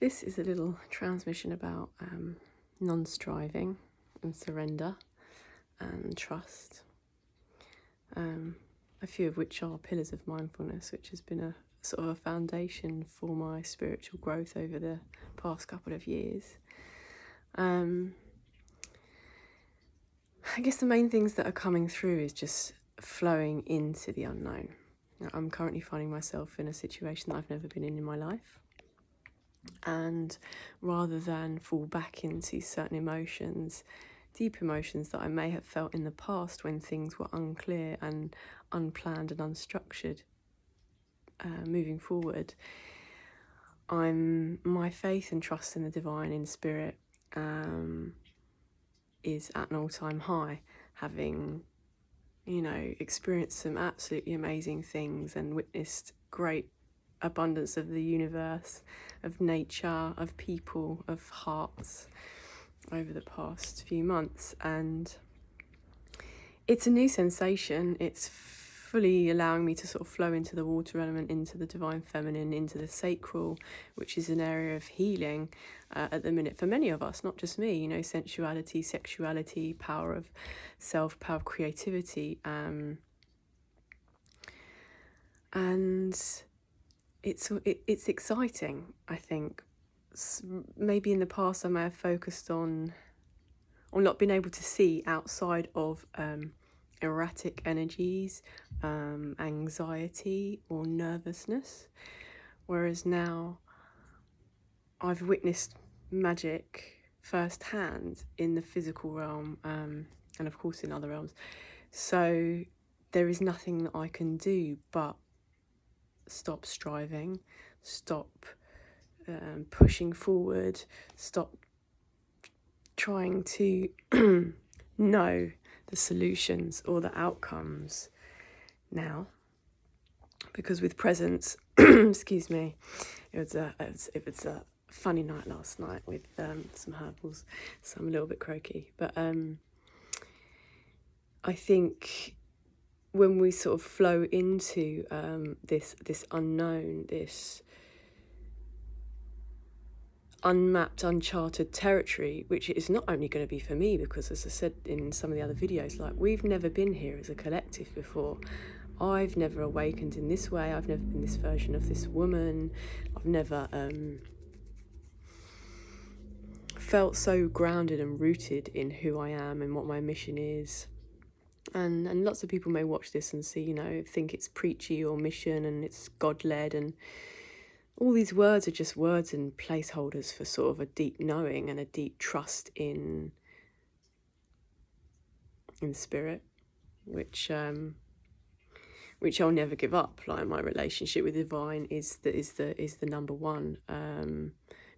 This is a little transmission about non-striving and surrender and trust, a few of which are pillars of mindfulness, which has been a sort of a foundation for my spiritual growth over the past couple of years. I guess the main things that are coming through is just flowing into the unknown. I'm currently finding myself in a situation that I've never been in my life. And rather than fall back into certain emotions, deep emotions that I may have felt in the past when things were unclear and unplanned and unstructured, moving forward, my faith and trust in the divine, in spirit, is at an all-time high, having experienced some absolutely amazing things and witnessed great abundance of the universe, of nature, of people, of hearts over the past few months. And it's a new sensation. It's fully allowing me to sort of flow into the water element, into the divine feminine, into the sacral, which is an area of healing at the minute for many of us, not just me. Sensuality, sexuality, power of self, power of creativity, and it's exciting. I think maybe in the past I may have focused on not being able to see outside of erratic energies, anxiety or nervousness, whereas now I've witnessed magic firsthand in the physical realm, and of course in other realms. So there is nothing that I can do but stop striving, stop pushing forward, stop trying to know the solutions or the outcomes now, because with presence, excuse me, it was a funny night last night with some herbals, so I'm a little bit croaky, but I think when we sort of flow into this unknown, this unmapped, uncharted territory, which is not only going to be for me, because as I said in some of the other videos, we've never been here as a collective before. I've never awakened in this way. I've never been this version of this woman. I've never felt so grounded and rooted in who I am and what my mission is. And lots of people may watch this and see, think it's preachy or mission and it's God-led, and all these words are just words and placeholders for sort of a deep knowing and a deep trust in spirit, which I'll never give up. Like, my relationship with divine is the number one,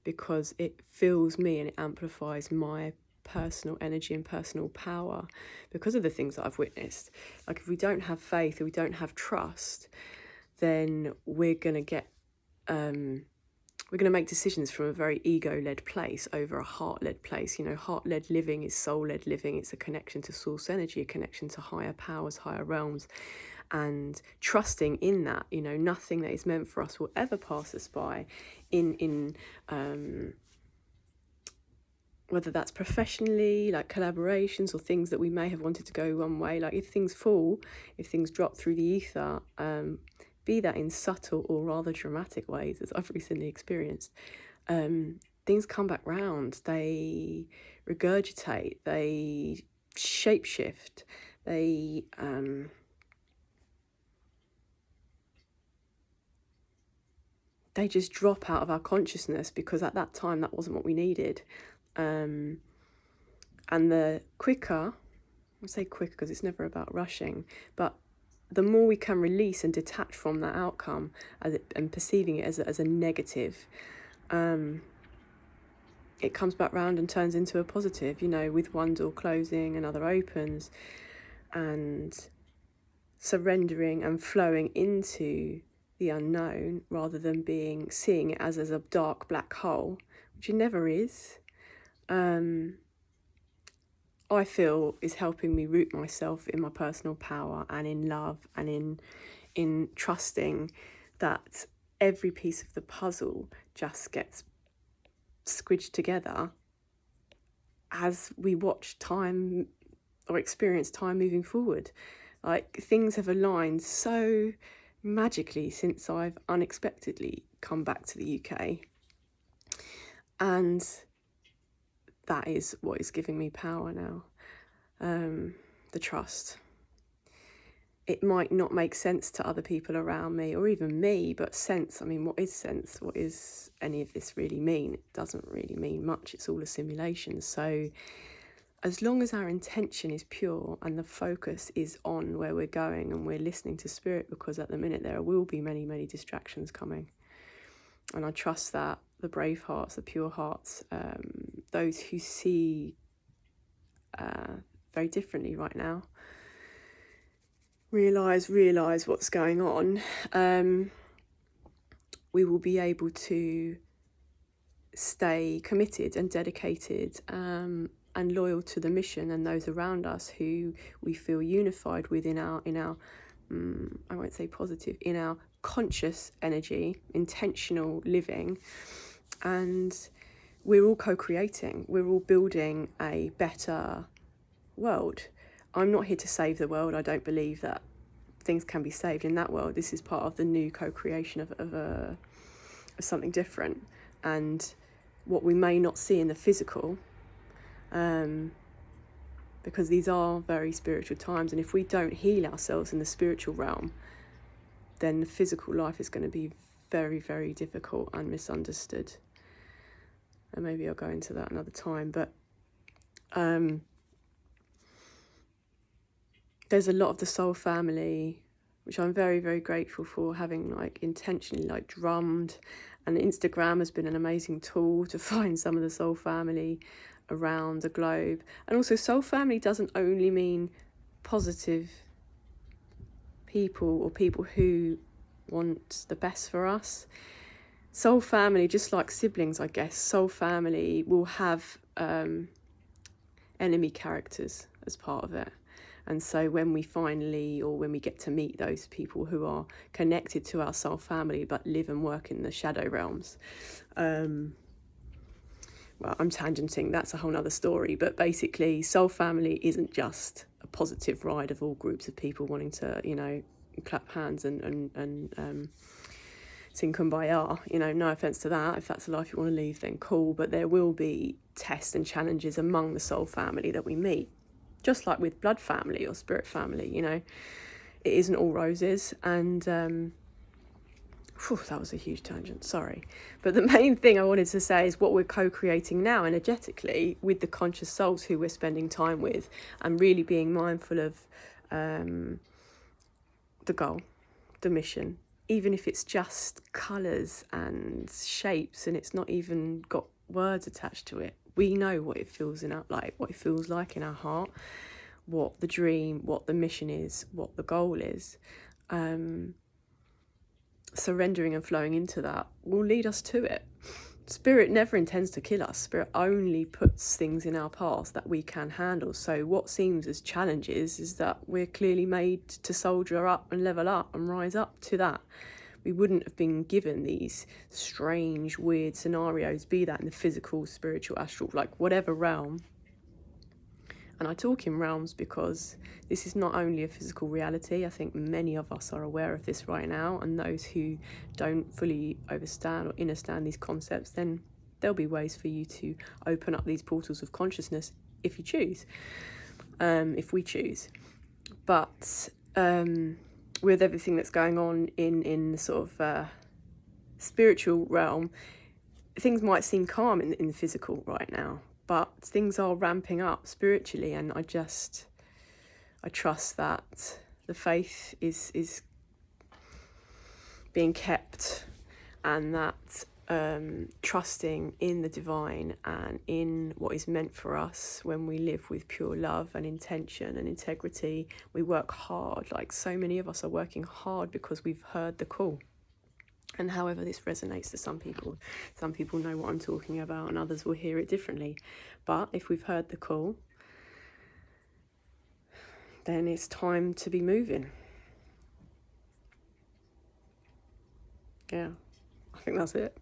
because it fills me and it amplifies my personal energy and personal power because of the things that I've witnessed. Like, if we don't have faith or we don't have trust, then we're going to get we're going to make decisions from a very ego-led place over a heart-led place. Heart-led living is soul-led living. It's a connection to source energy, a connection to higher powers, higher realms, and trusting in that. Nothing that is meant for us will ever pass us by in whether that's professionally, like collaborations, or things that we may have wanted to go one way. Like, if things fall, if things drop through the ether, be that in subtle or rather dramatic ways, as I've recently experienced, things come back round. They regurgitate, they shapeshift, they just drop out of our consciousness, because at that time that wasn't what we needed. And the quicker, I say quicker because it's never about rushing, but the more we can release and detach from that outcome and perceiving it as a negative, it comes back round and turns into a positive, with one door closing, another opens, and surrendering and flowing into the unknown rather than seeing it as a dark black hole, which it never is. I feel is helping me root myself in my personal power and in love and in trusting that every piece of the puzzle just gets squidged together as we watch time or experience time moving forward. Like, things have aligned so magically since I've unexpectedly come back to the UK, and that is what is giving me power now. The trust. It might not make sense to other people around me or even me, but sense, I mean, what is sense? What is any of this really mean? It doesn't really mean much. It's all a simulation. So as long as our intention is pure and the focus is on where we're going and we're listening to spirit, because at the minute there will be many, many distractions coming. And I trust that the brave hearts, the pure hearts, those who see very differently right now, realise what's going on, we will be able to stay committed and dedicated and loyal to the mission and those around us who we feel unified with in our I won't say positive, in our conscious energy, intentional living. And we're all co-creating, we're all building a better world. I'm not here to save the world. I don't believe that things can be saved in that world. This is part of the new co-creation of something different, and what we may not see in the physical, because these are very spiritual times, and if we don't heal ourselves in the spiritual realm, then the physical life is going to be very, very difficult and misunderstood. And maybe I'll go into that another time, but there's a lot of the soul family, which I'm very, very grateful for, having like intentionally like drummed, and Instagram has been an amazing tool to find some of the soul family around the globe. And also, soul family doesn't only mean positive people or people who want the best for us. Soul family, just like siblings, I guess, soul family will have enemy characters as part of it. And so when we finally, or when we get to meet those people who are connected to our soul family but live and work in the shadow realms, well, I'm tangenting, that's a whole nother story. But basically, soul family isn't just a positive ride of all groups of people wanting to, you know, clap hands and sing Kumbaya. You know, no offence to that. If that's a life you want to leave, then cool. But there will be tests and challenges among the soul family that we meet. Just like with blood family or spirit family, you know, it isn't all roses. And that was a huge tangent, sorry. But the main thing I wanted to say is what we're co-creating now energetically with the conscious souls who we're spending time with, and really being mindful of the goal, the mission, even if it's just colours and shapes and it's not even got words attached to it. We know what it feels what it feels like in our heart, what the dream, what the mission is, what the goal is. Surrendering and flowing into that will lead us to it. Spirit never intends to kill us. Spirit only puts things in our path that we can handle. So what seems as challenges is that we're clearly made to soldier up and level up and rise up to that. We wouldn't have been given these strange, weird scenarios, be that in the physical, spiritual, astral, like whatever realm. And I talk in realms because this is not only a physical reality. I think many of us are aware of this right now, and those who don't fully understand or understand these concepts, then there'll be ways for you to open up these portals of consciousness if you choose, if we choose. But with everything that's going on in the sort of spiritual realm, things might seem calm in the physical right now, but things are ramping up spiritually, and I trust that the faith is being kept, and that trusting in the divine and in what is meant for us when we live with pure love and intention and integrity. We work hard, like so many of us are working hard because we've heard the call. And however this resonates to some people know what I'm talking about and others will hear it differently. But if we've heard the call, then it's time to be moving. Yeah, I think that's it.